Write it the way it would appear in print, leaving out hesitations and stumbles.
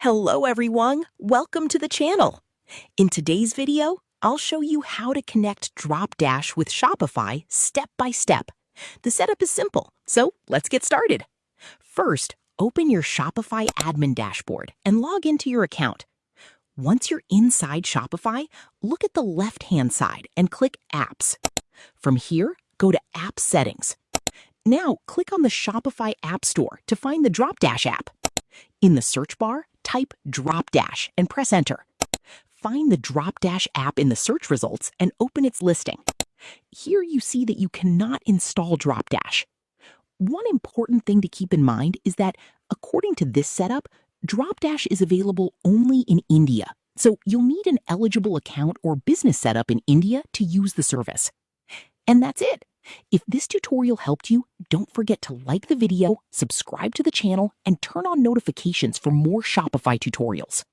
Hello everyone, welcome to the channel. In today's video, I'll show you how to connect Dropdash with Shopify step by step. The setup is simple, so let's get started. First, open your Shopify admin dashboard and log into your account. Once you're inside Shopify, look at the left-hand side and click Apps. From here, go to App Settings. Now, click on the Shopify App Store to find the Dropdash app. In the search bar, type Dropdash and press Enter. Find the Dropdash app in the search results and open its listing. Here you see that you cannot install Dropdash. One important thing to keep in mind is that, according to this setup, Dropdash is available only in India, so you'll need an eligible account or business setup in India to use the service. And that's it. If this tutorial helped you, don't forget to like the video, subscribe to the channel, and turn on notifications for more Shopify tutorials.